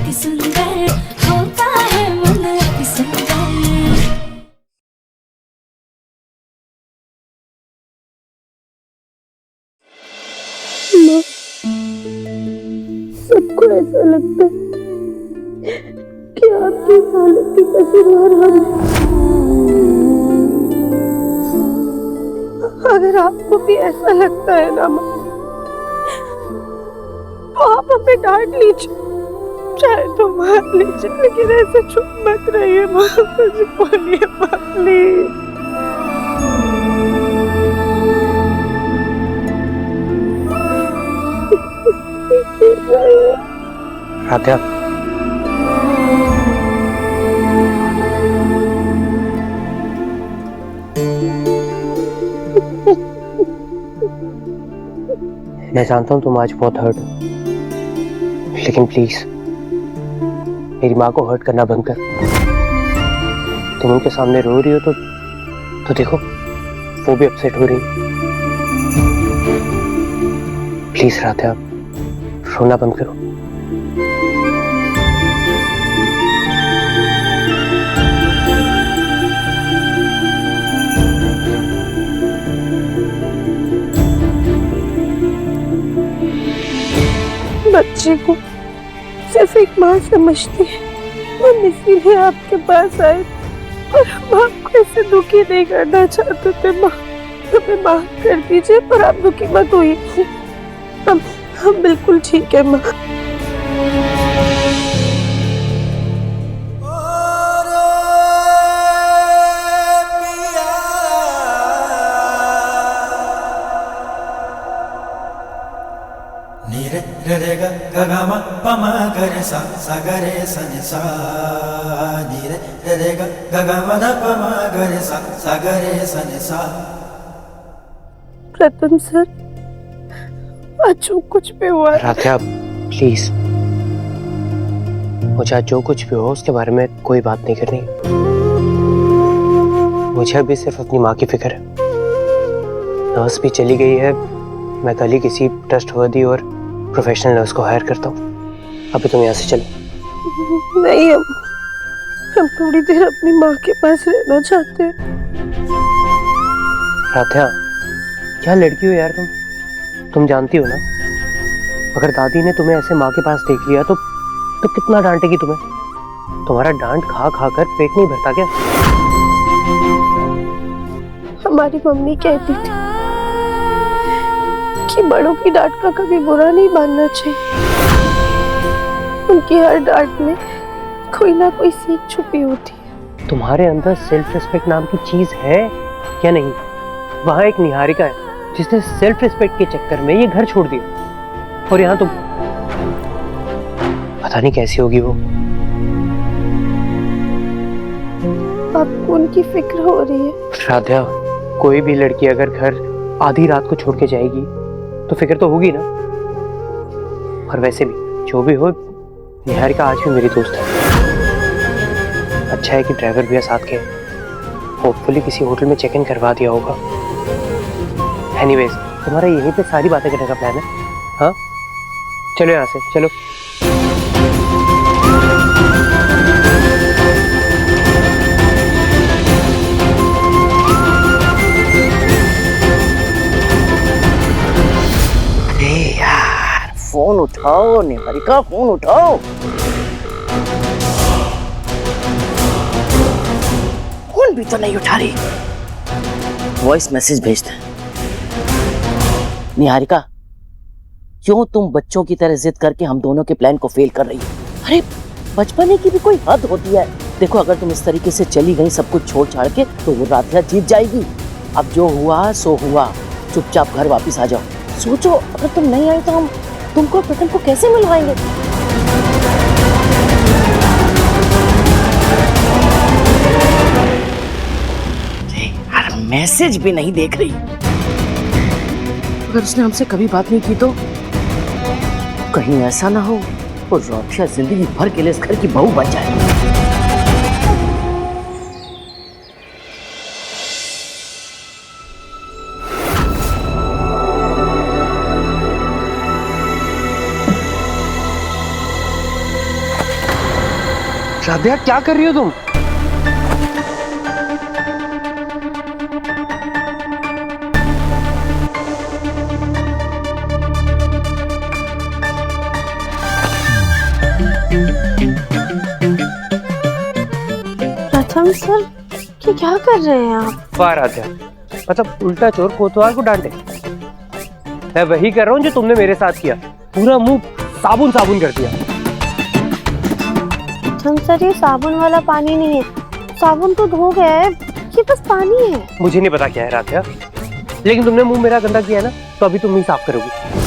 अति सुंदर होता है मन अति सुंदर। सबको ऐसा लगता है कि आपकी हालत की तकरार अगर आपको भी ऐसा लगता है ना माँ, तो आप हमें डांट लीजिए, चाहे तो मार लीजिए, लेकिन ऐसे चुप मत रहिए माँ। मुझे बोलिए माँ प्लीज। राध्या, मैं जानता हूँ तुम आज बहुत हर्ट हो, लेकिन प्लीज मेरी माँ को हर्ट करना बंद कर। तुम उनके सामने रो रही हो तो देखो वो भी अपसेट हो रही। प्लीज राध्या, रोना बंद करो। बच्चे को सिर्फ एक माँ समझती है, हम इसीलिए आपके पास आए और हम आपको ऐसे दुखी नहीं करना चाहते थे माँ। हमें माफ कर दीजिए, पर आप दुखी मत होइए। हम बिल्कुल ठीक है माँ। नीरे रे ग ग ग म प म ग रे सा सा ग रे सा नि सा। नीरे रे ग ग ग म ध प म ग रे सा सा ग रे सा नि सा। रतन सर, आज जो कुछ भी हुआ है, राध्या प्लीज, मुझे आज जो कुछ भी हो उसके बारे में कोई बात नहीं करनी। मुझे अभी सिर्फ अपनी माँ की फिक्र है। नर्स भी चली गई है, मैं कल ही किसी ट्रस्टवर्दी और प्रोफेशनल नर्स को हायर करता हूँ। अभी तुम यहाँ से चलो। नहीं, हम थोड़ी देर अपनी माँ के पास रहना चाहते हैं। राध्या, क्या लड़की हो यार तुम जानती हो ना, अगर दादी ने तुम्हें ऐसे माँ के पास देख लिया तो कितना डांटेगी तुम्हें। तुम्हारा डांट खा खा कर पेट नहीं भरता क्या? हमारी मम्मी कहती थी कि बड़ों की डांट का कभी बुरा नहीं मानना चाहिए। उनकी हर डांट में कोई ना कोई सीख छुपी होती है। तुम्हारे अंदर सेल्फ रिस्पेक्ट नाम की चीज है या नहीं? वहां एक निहारिका है जिसने सेल्फ रिस्पेक्ट के चक्कर में ये घर छोड़ दिया, और यहाँ तुम पता नहीं कैसी होगी वो। आपको उनकी फिक्र हो रही है? राध्या, कोई भी लड़की अगर घर आधी रात को छोड़ के जाएगी तो फिक्र तो होगी ना। और वैसे भी जो भी हो, निहारिका आज भी मेरी दोस्त है। अच्छा है कि ड्राइवर भैया साथ के, होपफुली किसी होटल में चेक इन करवा दिया होगा। एनीवेज, तुम्हारा यहीं पे सारी बातें करने का प्लान है? हाँ चलो यहाँ से चलो। फोन उठाओ निहारिका, फोन उठाओ। फोन भी तो नहीं उठा रही। वॉइस मैसेज भेजते हैं। निहारिका, क्यों तुम बच्चों की तरह जिद करके हम दोनों के प्लान को फेल कर रही हो? अरे बचपने की भी कोई हद होती है। देखो, अगर तुम इस तरीके से चली गई सब कुछ छोड़ छाड़ के, तो वो राधिया जीत जाएगी। अब जो हुआ सो हुआ, चुपचाप घर वापस आ जाओ। सोचो, अगर तुम नहीं आई तो हम तुमको प्रथम को कैसे मिलवाएंगे? यार, मैसेज भी नहीं देख रही। अगर उसने हमसे कभी बात नहीं की तो कहीं ऐसा ना हो वो राधिया जिंदगी भर के लिए इस घर की बहू बन जाए। राधिया क्या कर रही हो तुम? प्रथम सर, ये क्या कर रहे हैं आप? वाह राधिया, मतलब उल्टा चोर कोतवाल को डांटे। मैं वही कर रहा हूँ जो तुमने मेरे साथ किया, पूरा मुंह साबुन साबुन कर दिया। प्रथम सर, ये साबुन वाला पानी नहीं है, साबुन तो धो गया है, ये बस पानी है। मुझे नहीं पता क्या है राधिया, लेकिन तुमने मुंह मेरा गंदा किया है ना, तो अभी तुम ही साफ करोगी।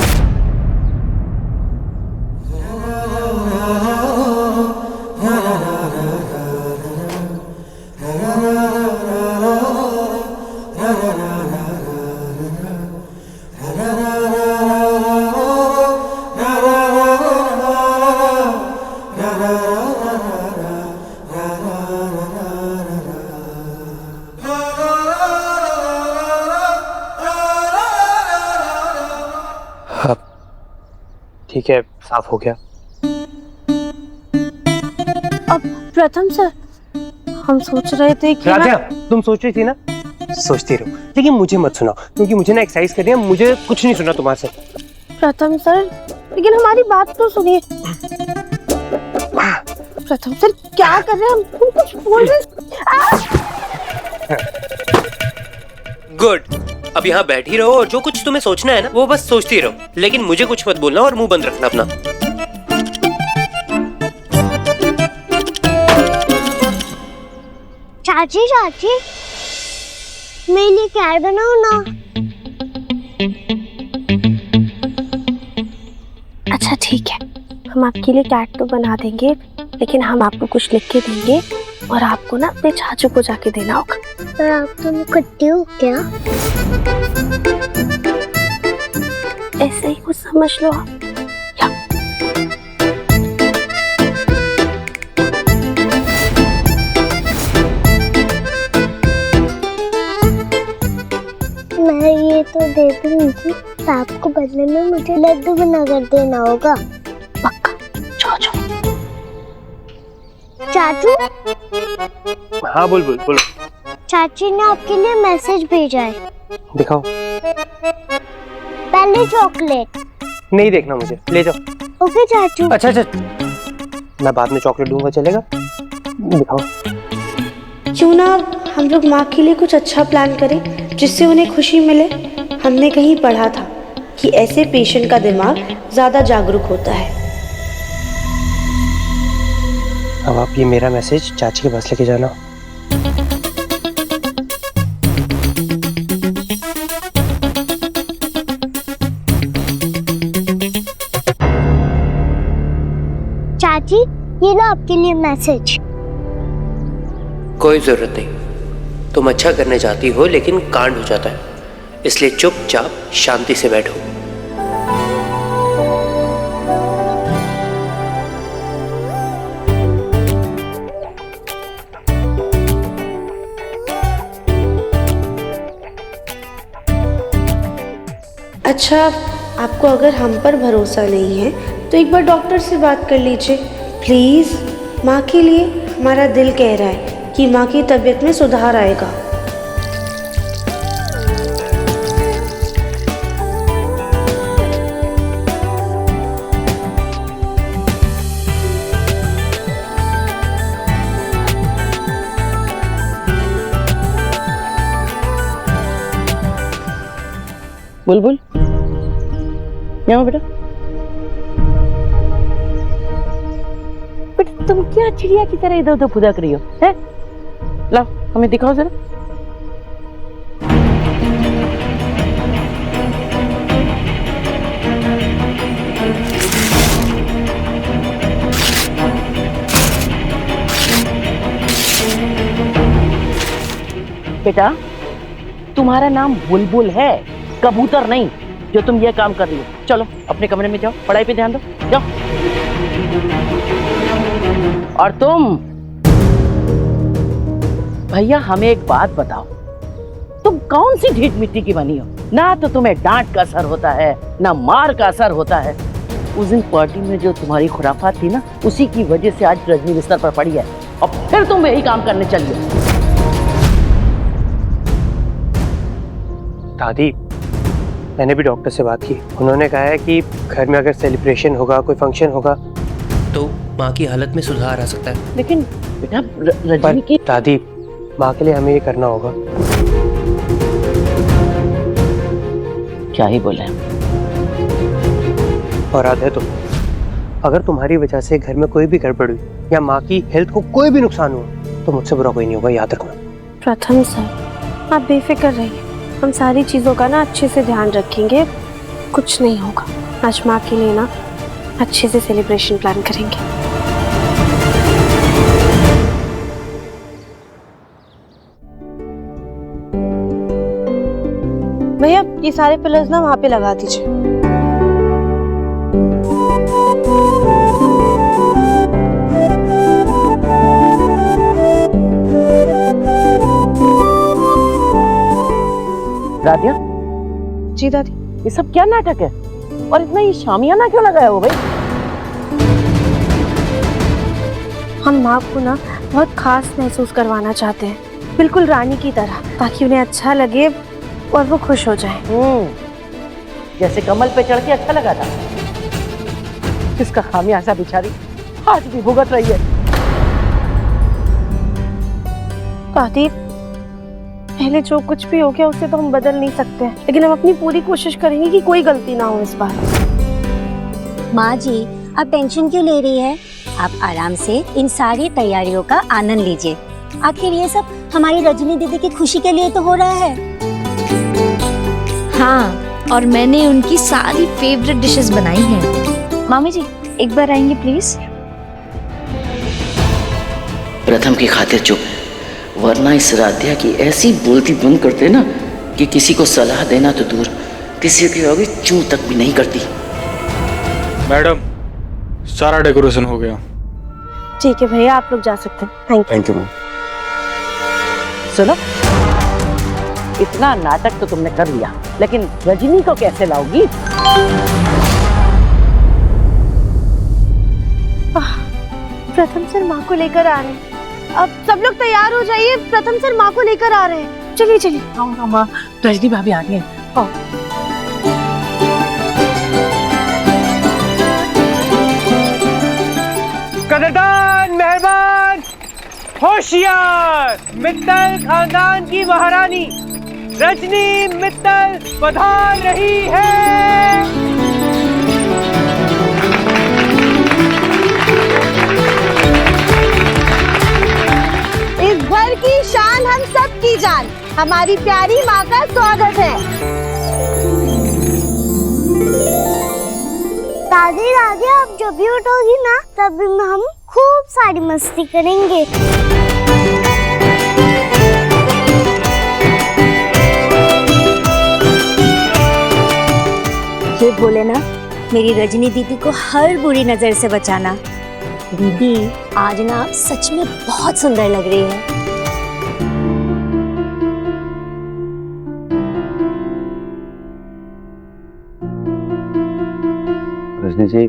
ठीक है, साफ हो गया। अब प्रथम सर, हम सोच रहे थे कि राधिया, तुम सोच रही थी ना, सोचती रहो, लेकिन मुझे मत सुनाओ, क्योंकि मुझे ना एक्सरसाइज करनी है, मुझे कुछ नहीं सुना तुम्हारे से। प्रथम सर, लेकिन हमारी बात तो सुनिए। प्रथम सर, क्या कर रहे हैं हम? कुछ बोल रहे। गुड, अब यहाँ बैठी रहो और जो कुछ तुम्हें सोचना है ना, वो बस सोचती रहो, लेकिन मुझे कुछ मत बोलना और मुंह बंद रखना अपना। चाची चाची, मेरे लिए कैट बनाओ ना। अच्छा ठीक है, हम आपके लिए कैट तो बना देंगे, लेकिन हम आपको कुछ लिख के देंगे और आपको ना अपने चाचू को जाके देना होगा। पर आप तुम कट्टी हो क्या? ऐसे ही कुछ समझ लो आप। मैं ये तो दे दूंगी, आपको बदले में मुझे लड्डू बना कर देना होगा। पक्का? चाचू। चाचू, हाँ बोलो। चाची ने आपके लिए मैसेज भेजा है। दिखाओ। पहले चॉकलेट। नहीं देखना मुझे, ले जाओ। ओके चाचू। अच्छा, मैं बाद में चॉकलेट दूंगा, चलेगा? दिखाओ। क्यों ना हम लोग माँ के लिए कुछ अच्छा प्लान करें जिससे उन्हें खुशी मिले। हमने कहीं पढ़ा था कि ऐसे पेशेंट का दिमाग ज्यादा जागरूक होता है। अब आप ये मेरा मैसेज चाची के पास लेके जाना। चाची, ये लो आपके लिए मैसेज। कोई जरूरत नहीं, तुम अच्छा करने जाती हो लेकिन कांड हो जाता है, इसलिए चुपचाप शांति से बैठो। अच्छा, आपको अगर हम पर भरोसा नहीं है तो एक बार डॉक्टर से बात कर लीजिए प्लीज। माँ के लिए हमारा दिल कह रहा है कि माँ की तबीयत में सुधार आएगा। बुलबुल, यहाँ बेटा। बेटा तुम क्या चिड़िया की तरह इधर उधर फुदक रही हो, हैं? लाओ हमें दिखाओ जरा। बेटा तुम्हारा नाम बुलबुल है, कबूतर नहीं, जो तुम ये काम कर रही हो। चलो अपने कमरे में जाओ, पढ़ाई पे ध्यान दो, जाओ। और तुम भैया हमें एक बात बताओ, तुम कौन सी ढीठ मिट्टी की बनी हो? ना तो तुम्हें डांट का असर होता है, ना मार का असर होता है, उस दिन पार्टी में जो तुम्हारी खुराफात थी ना, उसी की वजह से आज रजनी बिस्तर पर पड़ी है और फिर तुम यही काम करने चली हो। दादी, मैंने भी डॉक्टर से बात की। उन्होंने कहा है कि घर में अगर सेलिब्रेशन होगा, कोई फंक्शन होगा, तो माँ की हालत में सुधार आ सकता है। लेकिन बेटा रजनी की दादी, माँ के लिए हमें ये करना होगा। क्या ही बोले। और आधे तो अगर तुम्हारी वजह से घर में कोई भी गड़बड़ हुई या माँ की हेल्थ को कोई भी नुकसान हुआ तो मुझसे बुरा कोई नहीं होगा, याद रखना। प्रथम सर, आप बेफिक्र रहिए, हम सारी चीज़ों का ना अच्छे से ध्यान रखेंगे, कुछ नहीं होगा। आज माँ के लिए ना अच्छे से सेलिब्रेशन प्लान करेंगे। भैया ये सारे पिलर्स ना वहाँ पे लगा दीजिए। राधिया, जी दादी। ये सब क्या नाटक है और इतना ये शामियाना क्यों लगाया हो भाई? हम माँ को ना बहुत खास महसूस करवाना चाहते हैं, बिल्कुल रानी की तरह, ताकि उन्हें अच्छा लगे और वो खुश हो जाए। जैसे कमल पे चढ़ के अच्छा लगा था। इसका खामियाजा बेचारी आज भी भुगत रही है। दादी, पहले जो कुछ भी हो गया उसे तो हम बदल नहीं सकते हैं, लेकिन हम अपनी पूरी कोशिश करेंगे कि कोई गलती ना हो इस बार। माँ जी, आप टेंशन क्यों ले रही है? आप आराम से इन सारी तैयारियों का आनंद लीजिए। आखिर ये सब हमारी रजनी दीदी की खुशी के लिए तो हो रहा है। हाँ, और मैंने उनकी सारी फेवरेट डिशेस बनाई हैं। मामी जी, एक बार आएंगे प्लीज? प्रथम की खातिर चुप, वरना इस राध्या की ऐसी बोलती बंद करते ना कि किसी को सलाह देना तो दूर, किसी के आगे चूं तक भी नहीं करती। मैडम, सारा डेकोरेशन हो गया। ठीक है भैया, आप लोग जा सकते हैं। Thank you ma'am. सुनो, इतना नाटक तो तुमने कर लिया, लेकिन रजनी को कैसे लाओगी? प्रथम सर माँ को लेकर आ रहे हैं। अब सब लोग तैयार हो जाइए, प्रथम सर माँ को लेकर आ रहे हैं। चलिए चलिए। हाँ माँ, रजनी भाभी आ रही है। कदरदान, मेहरबान, होशियार, मित्तल खानदान की महारानी रजनी मित्तल पधार रही है। इस घर की शान हम सब की जान, हमारी प्यारी माँ का स्वागत है। दादी दादी, आप जब भी उठोगी ना तब हम खूब सारी मस्ती करेंगे। ये बोले ना, मेरी रजनी दीदी को हर बुरी नजर से बचाना। दीदी, आज ना आप सच में बहुत सुंदर लग रही है। रजनी जी,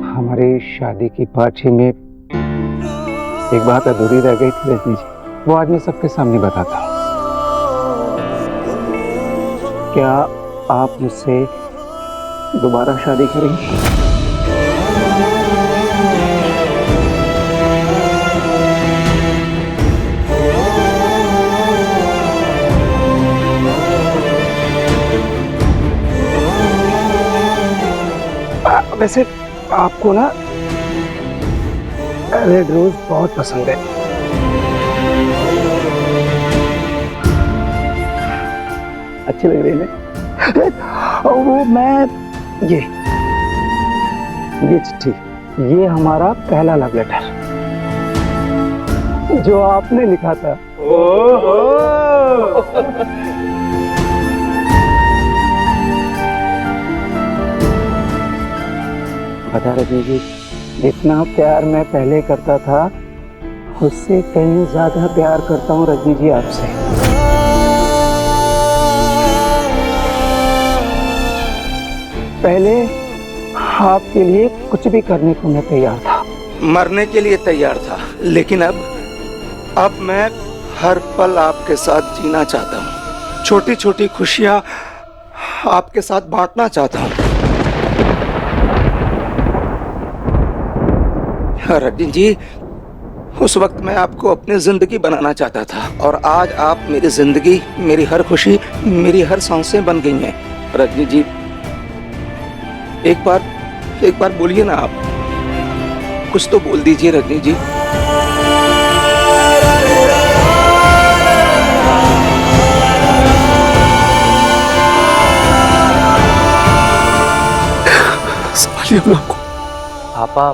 हमारी शादी की पार्टी में एक बात अधूरी रह गई थी रजनी जी, वो आज मैं सबके सामने बताता हूँ। क्या आप मुझसे दोबारा शादी करेंगी? वैसे आपको ना रेड रोज बहुत पसंद है। अच्छी लग रही है ना? वो मैं ये चिट्ठी, ये हमारा पहला लव लेटर जो आपने लिखा था। ओहो! पता रखिए जी, जितना प्यार मैं पहले करता था उससे कहीं ज्यादा प्यार करता हूँ रजनी जी आपसे। पहले आपके लिए कुछ भी करने को मैं तैयार था। मरने के लिए तैयार था, लेकिन अब मैं हर पल आपके साथ जीना चाहता हूँ। छोटी छोटी खुशियाँ आपके साथ बांटना चाहता हूँ। रजनी जी, उस वक्त मैं आपको अपनी जिंदगी बनाना चाहता था, और आज आप मेरी जिंदगी, मेरी हर खुशी, मेरी हर सांसें बन गई हैं। रजनी जी, एक बार बोलिए ना, आप कुछ तो बोल दीजिए रजनी जी। पापा,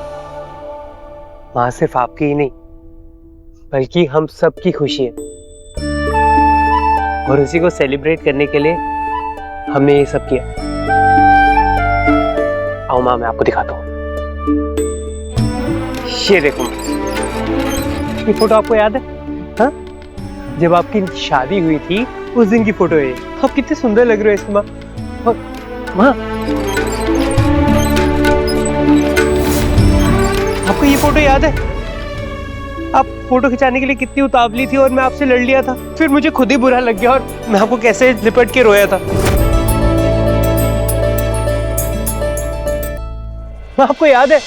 माँ सिर्फ आपकी ही नहीं बल्कि हम सब की खुशी है, और उसी को सेलिब्रेट करने के लिए हमने ये सब किया। आओ माँ, मैं आपको दिखाता हूँ। ये देखो, ये फोटो आपको याद है? हाँ, जब आपकी शादी हुई थी उस दिन की फोटो है। आप कितने सुंदर लग रहे हो इसमें माँ। और माँ, आपको ये फोटो याद है? आप फोटो खिंचाने के लिए कितनी उतावली थी और मैं आपसे लड़ लिया था, फिर मुझे खुद ही बुरा लग गया और मैं आपको कैसे लिपट के रोया था। माँ, आपको याद है?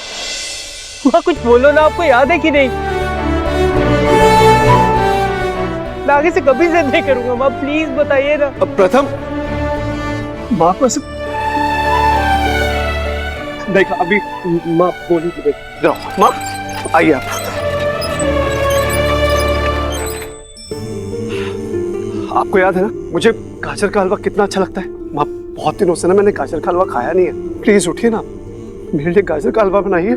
माँ, कुछ बोलो ना, आपको याद है कि नहीं? मैं आगे से कभी जिद नहीं करूंगा माँ, प्लीज बताइए ना। अब प्रथम, माँ को ऐसे देखा, अभी माँ बोली तो देखो। माँ आइए आप। आपको याद है ना मुझे गाजर का हलवा कितना अच्छा लगता है? माँ, बहुत दिनों से ना मैंने गाजर का हलवा खाया नहीं है, प्लीज उठिए ना, मेरे लिए गाजर का हलवा बनाइए।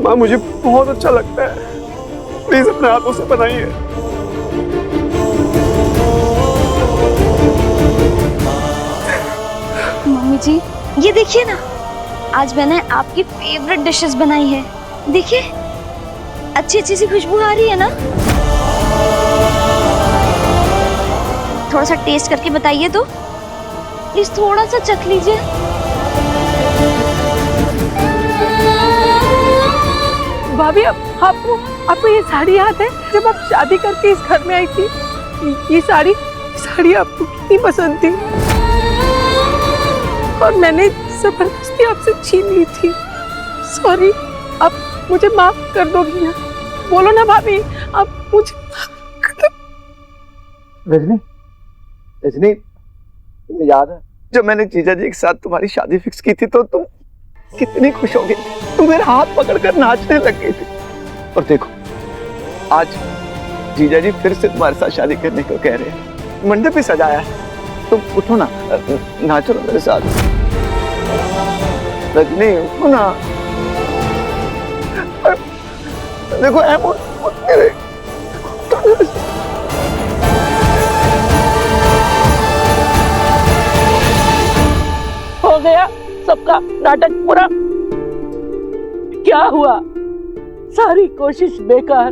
माँ, मुझे बहुत अच्छा लगता है, प्लीज अपने हाथों से बनाइए। मम्मी जी, ये देखिए ना, आज मैंने आपकी फेवरेट डिशेस बनाई है। देखिए, अच्छी अच्छी सी खुशबू आ रही है ना। थोड़ा सा टेस्ट करके बताइए तो, प्लीज थोड़ा सा चख लीजिए। भाभी, आपको ये साड़ी याद है जब आप शादी करके इस घर में आई थी? ये साड़ी आपको कितनी पसंद थी और मैंने जबरदस्ती आपसे छीन ली थी। सॉरी, आप मुझे माफ कर दोगी ना? बोलो ना भाभी, आप मुझे माफ कर दो। रजनी, तुम्हें याद है जब मैंने जीजा जी के साथ तुम्हारी शादी फिक्स की थी तो तुम कितनी खुश हो गई, तुम मेरा हाथ पकड़कर नाचने लग गई थी। और देखो, आज जीजा जी फिर से तुम्हारे साथ शादी करने को कह रहे हैं, मंडप भी सजाया है, तुम उठो ना, नाचो ना मेरे साथ। रजनी, उठो ना, देखो हो गया सबका नाटक पूरा। क्या हुआ? सारी कोशिश बेकार।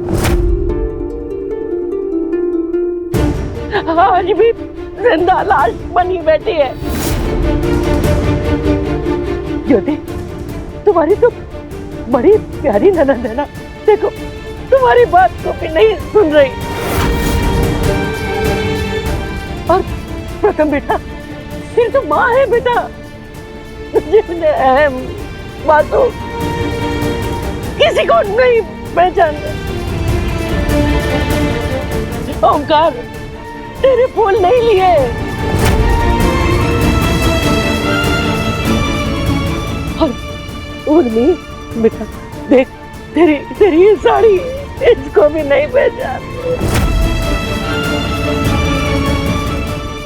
आज भी जिंदा लाश बनी बैठी है। ज्योति, तुम्हारी तो बड़ी प्यारी ननद है ना, देखो तुम्हारी बात को भी नहीं सुन रही। और प्रथम बेटा, फिर तो माँ है बेटा, जिसने अहम बातों किसी को नहीं पहचानता। ओंकार, तेरे फूल नहीं लिए। और उर्मी बेटा, देख तेरी ये साड़ी, इसको भी नहीं पहचान।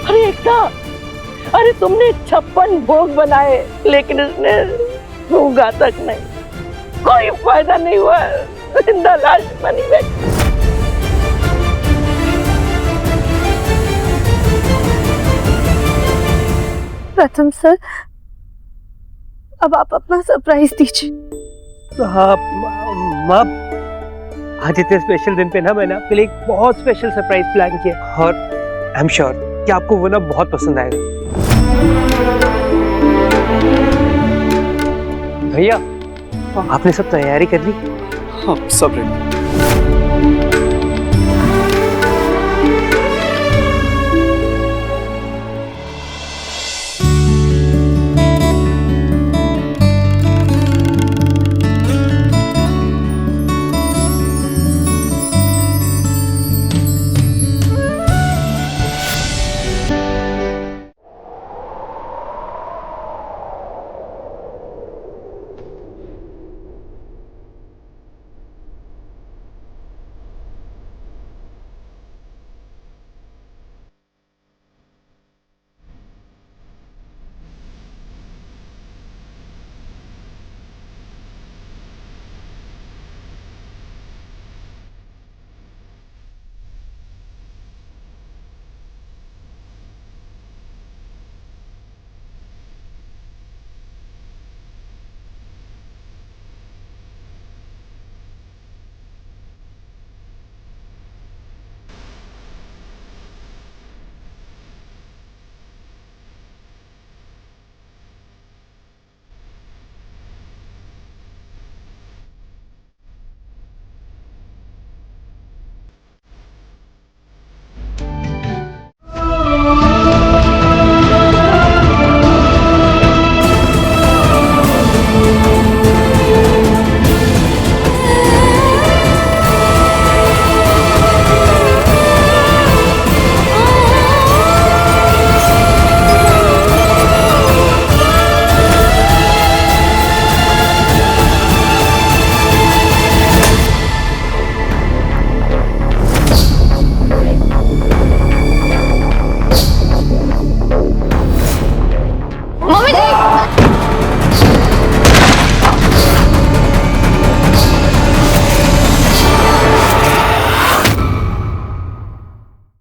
अरे एकता, अरे तुमने 56 भोग बनाए लेकिन इसने सूंघा तक नहीं, कोई फायदा नहीं हुआ, जिंदा लाश बनी बैठी। प्रथम सर, अब आप अपना सरप्राइज दीजिए। हाँ माँ, आज इतने स्पेशल दिन पे ना मैंने आपके लिए एक बहुत स्पेशल सरप्राइज प्लान किया, और आई एम श्योर कि आपको वो ना बहुत पसंद आएगा। भैया आपने सब तैयारी कर ली? हाँ सब रेडी।